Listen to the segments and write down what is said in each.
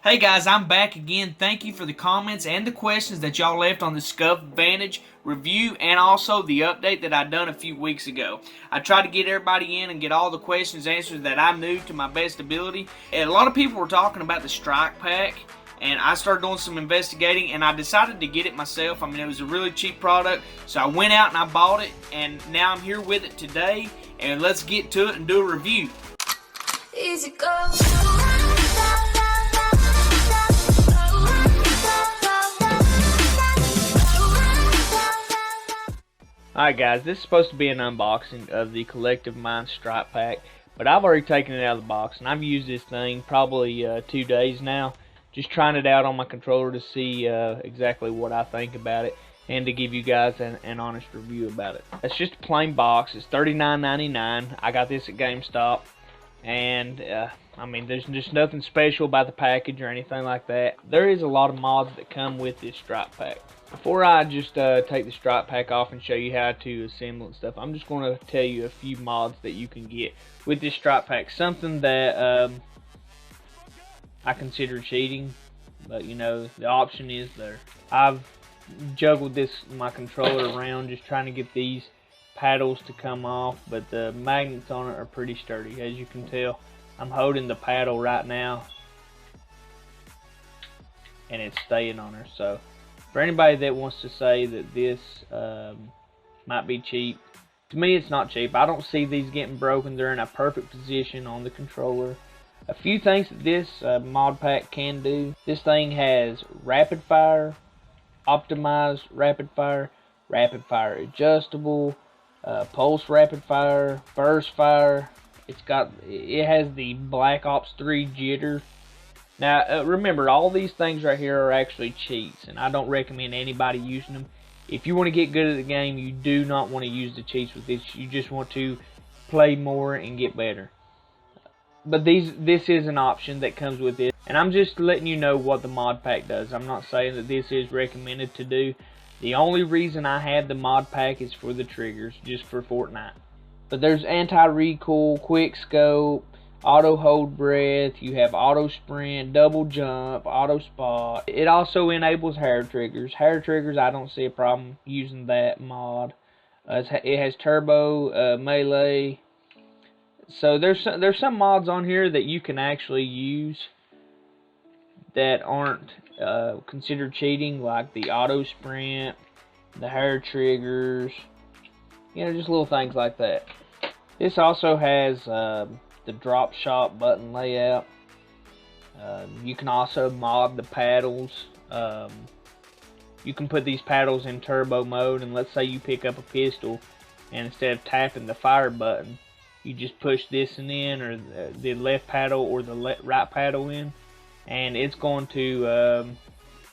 Hey guys, I'm back again. Thank you for the comments and the questions that y'all left on the Scuf Vantage review and also the update that I done a few weeks ago. I tried to get everybody in and get all the questions answered that I knew to my best ability. And a lot of people were talking about the StrikePack, and I started doing some investigating and I decided to get it myself. I mean, it was a really cheap product, so I went out and I bought it, and now I'm here with it today, and let's get to it and do a review. Easy go. Alright guys, this is supposed to be an unboxing of the Collective Minds StrikePack, but I've already taken it out of the box and I've used this thing probably 2 days now, just trying it out on my controller to see exactly what I think about it and to give you guys an honest review about it. It's just a plain box. It's $39.99. I got this at GameStop, and I mean, there's just nothing special about the package or anything like that. There is a lot of mods that come with this StrikePack. Before I just take the StrikePack off and show you how to assemble and stuff, I'm just going to tell you a few mods that you can get with this StrikePack. Something that I consider cheating, but you know, the option is there. I've juggled my controller around just trying to get these paddles to come off, but the magnets on it are pretty sturdy. As you can tell, I'm holding the paddle right now and it's staying on there. So for anybody that wants to say that this might be cheap, to me it's not cheap. I don't see these getting broken. They're in a perfect position on the controller. A few things that this mod pack can do. This thing has rapid fire, optimized rapid fire adjustable, pulse rapid fire, burst fire. It has the Black Ops 3 jitter. Now, remember, all these things right here are actually cheats, and I don't recommend anybody using them. If you want to get good at the game, you do not want to use the cheats with this. You just want to play more and get better. But this is an option that comes with it, and I'm just letting you know what the mod pack does. I'm not saying that this is recommended to do. The only reason I have the mod pack is for the triggers, just for Fortnite. But there's anti-recoil, quick scope, auto hold breath, you have auto sprint, double jump, auto spot. It also enables hair triggers. Hair triggers, I don't see a problem using that mod. It has turbo, melee. So there's some mods on here that you can actually use that aren't considered cheating, like the auto sprint, the hair triggers, you know, just little things like that. This also has the drop shot button layout. You can also mod the paddles. You can put these paddles in turbo mode, and let's say you pick up a pistol, and instead of tapping the fire button, you just push this in, or the left paddle or the right paddle in, and it's going to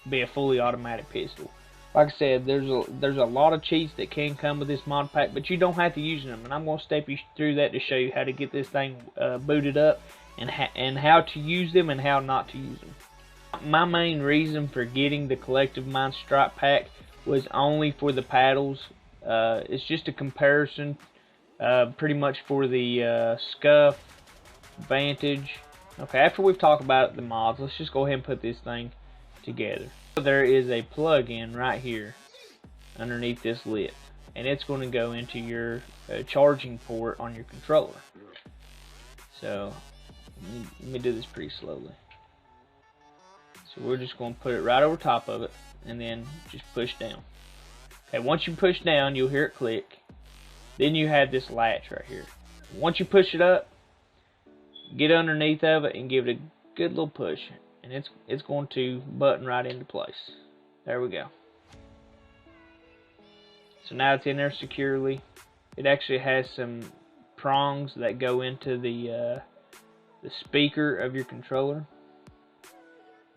be a fully automatic pistol. Like I said, there's a lot of cheats that can come with this mod pack, but you don't have to use them, and I'm going to step you through that to show you how to get this thing booted up, and how to use them and how not to use them. My main reason for getting the Collective Minds StrikePack was only for the paddles. It's just a comparison, pretty much for the Scuf Vantage. Okay, after we've talked about the mods, let's just go ahead and put this thing together. There is a plug-in right here underneath this lid, and it's going to go into your charging port on your controller. So let me do this pretty slowly. So we're just going to put it right over top of it and then just push down. Okay, once you push down, you'll hear it click. Then you have this latch right here. Once you push it up, get underneath of it and give it a good little push, and it's going to button right into place. There we go. So now it's in there securely. It actually has some prongs that go into the speaker of your controller.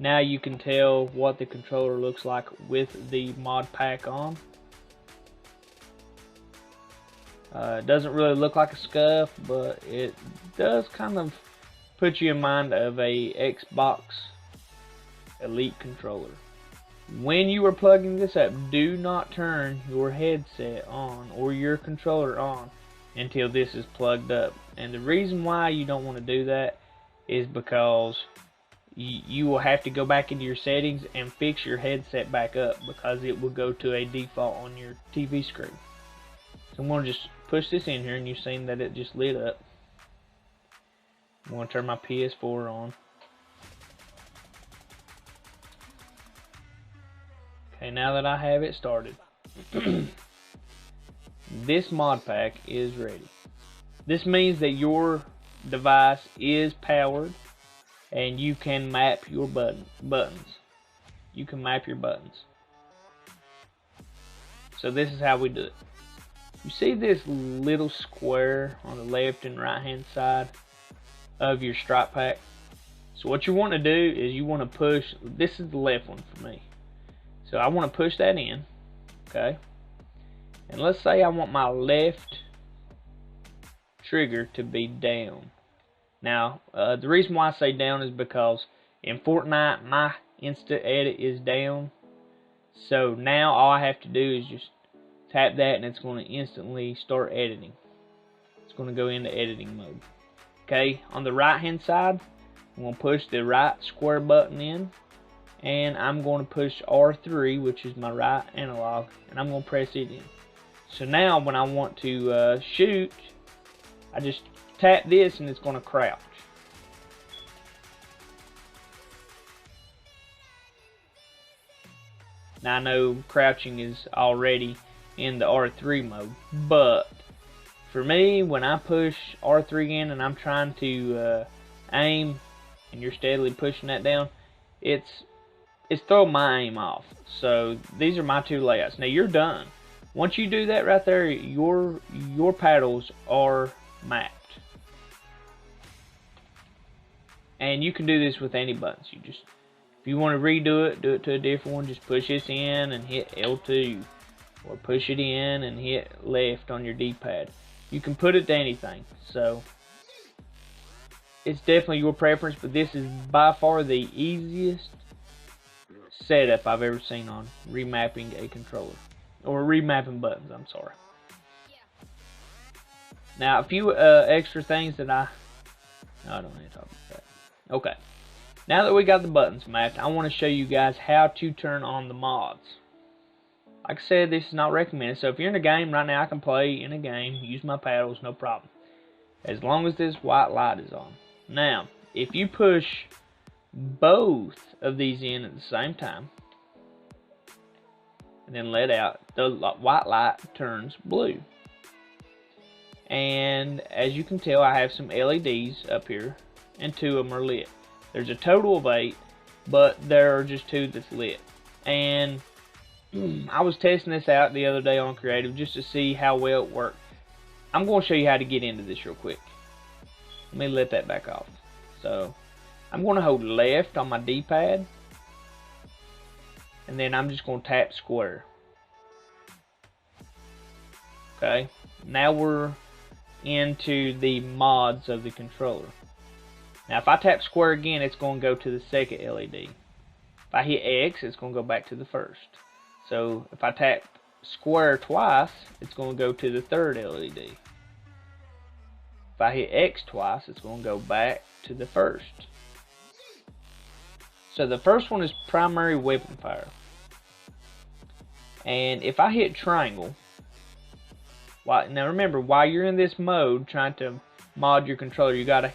Now you can tell what the controller looks like with the mod pack on. It doesn't really look like a Scuf, but it does kind of put you in mind of a Xbox Elite controller. When you are plugging this up, do not turn your headset on or your controller on until this is plugged up. And the reason why you don't want to do that is because you will have to go back into your settings and fix your headset back up, because it will go to a default on your TV screen. So I'm going to just push this in here, and you've seen that it just lit up. I'm going to turn my PS4 on. Okay, now that I have it started, this mod pack is ready. This means that your device is powered and you can map your buttons. You can map your buttons. So this is how we do it. You see this little square on the left and right hand side of your StrikePack? So what you want to do is you want to push, this is the left one for me. So I want to push that in, okay? And let's say I want my left trigger to be down. Now, the reason why I say down is because in Fortnite, my instant edit is down. So now all I have to do is just tap that and it's going to instantly start editing. It's going to go into editing mode. Okay, on the right hand side, I'm going to push the right square button in. And I'm going to push R3, which is my right analog, and I'm going to press it in. So now when I want to shoot, I just tap this and it's going to crouch. Now I know crouching is already in the R3 mode, but for me, when I push R3 in and I'm trying to aim, and you're steadily pushing that down, it's throwing my aim off. So these are my two layouts. Now you're done. Once you do that right there, your paddles are mapped. And you can do this with any buttons. You just, if you want to redo it, do it to a different one. Just push this in and hit L2, or push it in and hit left on your D-pad. You can put it to anything. So it's definitely your preference, but this is by far the easiest setup I've ever seen on remapping a controller, or remapping buttons, I'm sorry. Now a few extra things that no, I don't need to talk about that. Okay, now that we got the buttons mapped, I want to show you guys how to turn on the mods. Like I said, this is not recommended, so if you're in a game right now, I can play in a game, use my paddles, no problem, as long as this white light is on. Now if you push both of these in at the same time and then let out, the white light turns blue. And as you can tell, I have some LEDs up here and 2 of them are lit. There's a total of 8, but there are just 2 that's lit. And I was testing this out the other day on Creative just to see how well it worked. I'm going to show you how to get into this real quick. Let me let that back off. So I'm going to hold left on my D-pad, and then I'm just going to tap square. Okay, now we're into the mods of the controller. Now if I tap square again, it's going to go to the second LED. If I hit X, it's going to go back to the first. So if I tap square twice, it's going to go to the third LED. If I hit X twice, it's going to go back to the first. So the first one is primary weapon fire. And if I hit triangle, now remember, while you're in this mode trying to mod your controller, you got to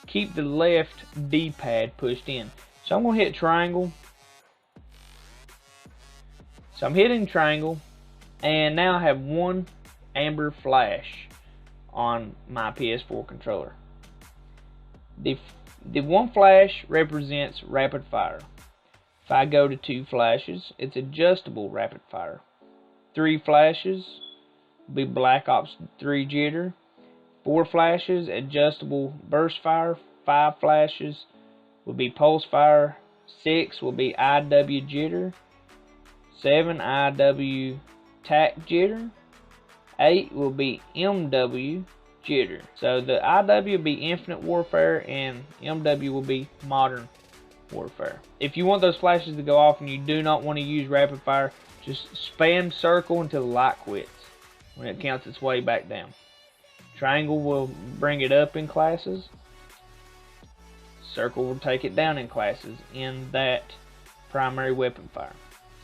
keep the left D-pad pushed in. So I'm going to hit triangle. So I'm hitting triangle, and now I have 1 amber flash on my PS4 controller. The 1 flash represents rapid fire. If I go to 2 flashes, it's adjustable rapid fire. 3 flashes will be Black Ops 3 jitter. 4 flashes, adjustable burst fire. 5 flashes will be pulse fire. 6 will be IW jitter. 7 IW tac jitter. 8 will be MW jitter. So the IW will be infinite warfare and MW will be modern warfare. If you want those flashes to go off and you do not want to use rapid fire, just spam circle until the light quits when it counts its way back down. Triangle will bring it up in classes. circle will take it down in classes in that primary weapon fire.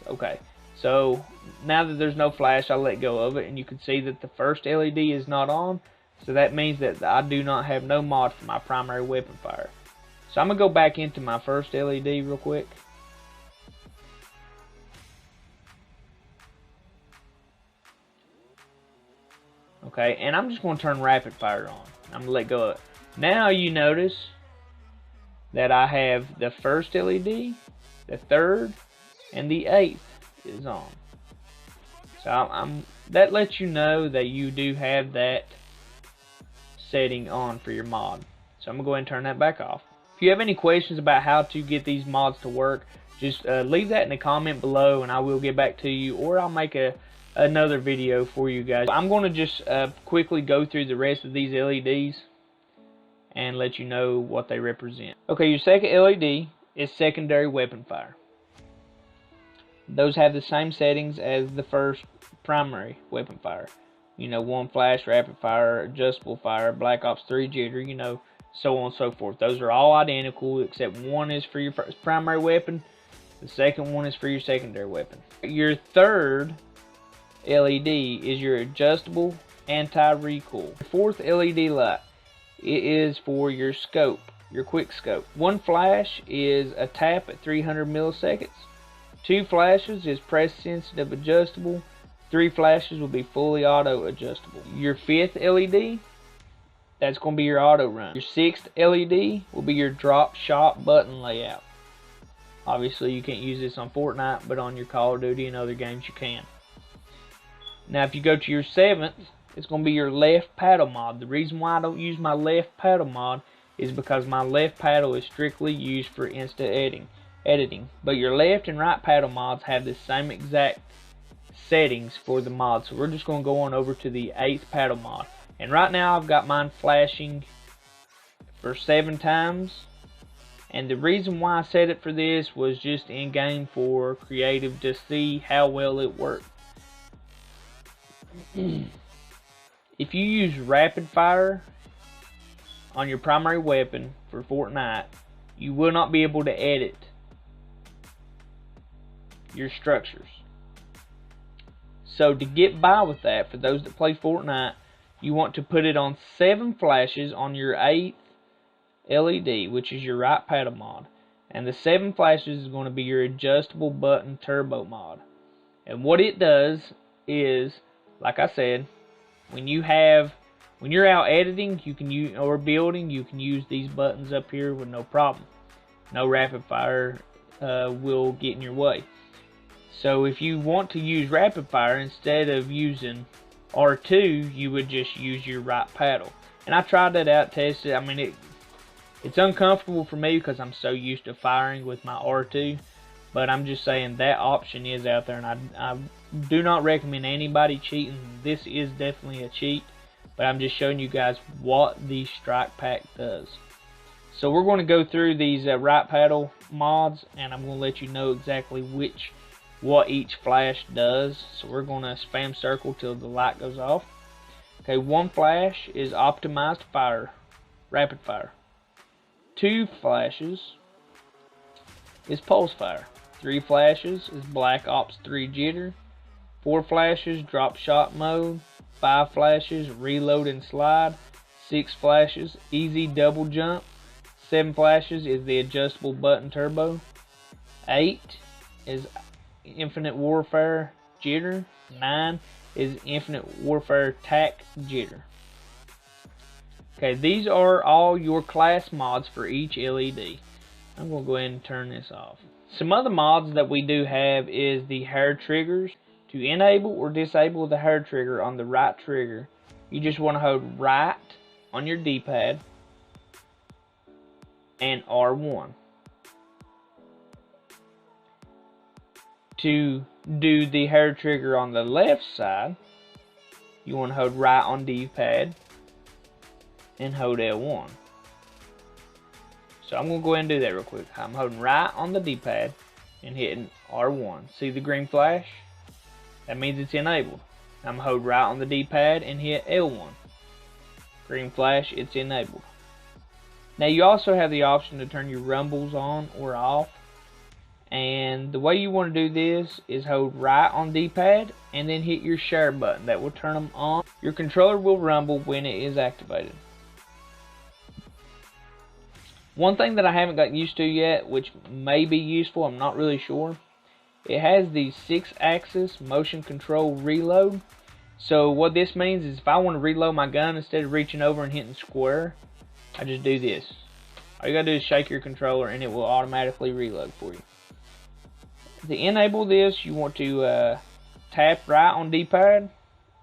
Okay, so now that there's no flash, I'll let go of it, and you can see that the first LED is not on, so that means that I do not have no mod for my primary weapon fire. So I'm going to go back into my first LED real quick. Okay, and I'm just going to turn rapid fire on. I'm going to let go of it. Now you notice that I have the first LED, the third, and the 8th is on. So that lets you know that you do have that setting on for your mod. So I'm going to go ahead and turn that back off. If you have any questions about how to get these mods to work, just leave that in the comment below and I will get back to you, or I'll make another video for you guys. I'm going to just quickly go through the rest of these LEDs and let you know what they represent. Okay, your second LED is secondary weapon fire. Those have the same settings as the first primary weapon fire. You know, 1 flash, rapid fire, adjustable fire, Black Ops 3 jitter, you know, so on and so forth. Those are all identical, except one is for your first primary weapon, the second one is for your secondary weapon. Your third LED is your adjustable anti-recoil. The fourth LED light, it is for your scope, your quick scope. 1 flash is a tap at 300 milliseconds. 2 flashes is press sensitive adjustable. 3 flashes will be fully auto adjustable. Your 5th LED, that's going to be your auto run. Your 6th LED will be your drop shot button layout. Obviously you can't use this on Fortnite, but on your Call of Duty and other games you can. Now if you go to your 7th, it's going to be your left paddle mod. The reason why I don't use my left paddle mod is because my left paddle is strictly used for instant editing. But your left and right paddle mods have the same exact settings for the mod. So we're just going to go on over to the 8th paddle mod. And right now I've got mine flashing for 7 times. And the reason why I set it for this was just in game for creative to see how well it worked. If you use rapid fire on your primary weapon for Fortnite, you will not be able to edit your structures. So to get by with that, for those that play Fortnite, you want to put it on 7 flashes on your 8th LED, which is your right paddle mod. And the 7 flashes is going to be your adjustable button turbo mod. And what it does is, like I said, when you're out editing, you can use, or building, you can use these buttons up here with no problem. No rapid fire will get in your way. So if you want to use rapid fire, instead of using R2, you would just use your right paddle. And I tried that out, tested. I mean, it's uncomfortable for me because I'm so used to firing with my R2. But I'm just saying that option is out there, and I do not recommend anybody cheating. This is definitely a cheat, but I'm just showing you guys what the StrikePack does. So we're going to go through these right paddle mods, and I'm going to let you know exactly what each flash does. So we're going to spam circle till the light goes off. Okay, 1 flash is optimized fire, rapid fire. 2 flashes is pulse fire. 3 flashes is Black Ops 3 jitter. 4 flashes drop shot mode. 5 flashes reload and slide. 6 flashes easy double jump. 7 flashes is the adjustable button turbo. 8 is infinite warfare jitter. 9 is infinite warfare tac jitter. Okay, these are all your class mods for each LED. I'm going to go ahead and turn this off. Some other mods that we do have is the hair triggers. To enable or disable the hair trigger on the right trigger, you just want to hold right on your D-pad and R1. To do the hair trigger on the left side, you want to hold right on D-pad and hold L1. So I'm going to go ahead and do that real quick. I'm holding right on the D-pad and hitting R1. See the green flash? That means it's enabled. I'm going to hold right on the D-pad and hit L1. Green flash, it's enabled. Now you also have the option to turn your rumbles on or off. And the way you want to do this is hold right on D-pad and then hit your share button. That will turn them on. Your controller will rumble when it is activated. One thing that I haven't gotten used to yet, which may be useful, I'm not really sure. It has the 6-axis motion control reload. So what this means is if I want to reload my gun, instead of reaching over and hitting square, I just do this. All you gotta do is shake your controller and it will automatically reload for you. To enable this, you want to tap right on D-pad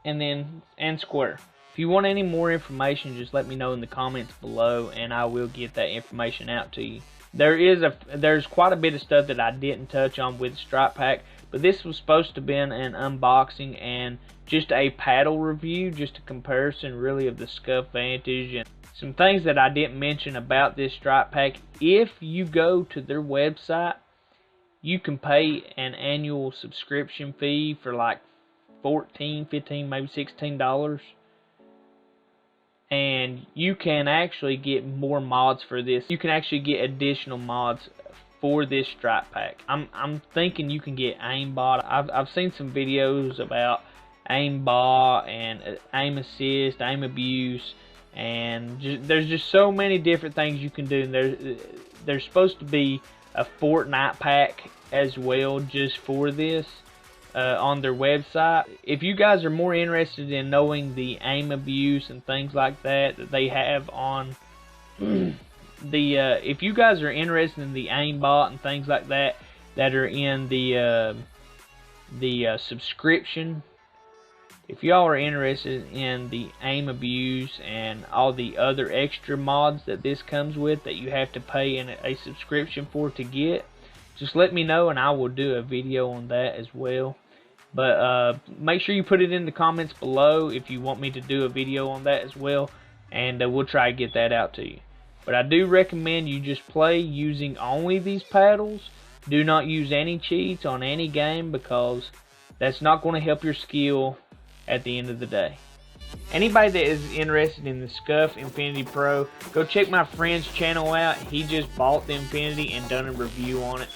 and square. If you want any more information, just let me know in the comments below and I will get that information out to you. There's quite a bit of stuff that I didn't touch on with StrikePack, but this was supposed to be an unboxing and just a paddle review, just a comparison really of the Scuf Vantage and some things that I didn't mention about this StrikePack. If you go to their website, you can pay an annual subscription fee for like $14, $15, maybe $16. And you can actually get more mods for this. You can actually get additional mods for this StrikePack. I'm thinking you can get aimbot. I've seen some videos about aimbot and aim assist, aim abuse, and there's just so many different things you can do. There's supposed to be a Fortnite pack as well just for this on their website. If you guys are more interested in knowing the aim abuse and things like that they have on if you guys are interested in the aimbot and things like that are in the subscription, if y'all are interested in the aim abuse and all the other extra mods that this comes with that you have to pay in a subscription for to get, just let me know and I will do a video on that as well. But make sure you put it in the comments below if you want me to do a video on that as well, and we'll try to get that out to you. But I do recommend you just play using only these paddles. Do not use any cheats on any game because that's not going to help your skill at the end of the day. Anybody that is interested in the Scuf Infinity Pro, go check my friend's channel out. He just bought the Infinity and done a review on it.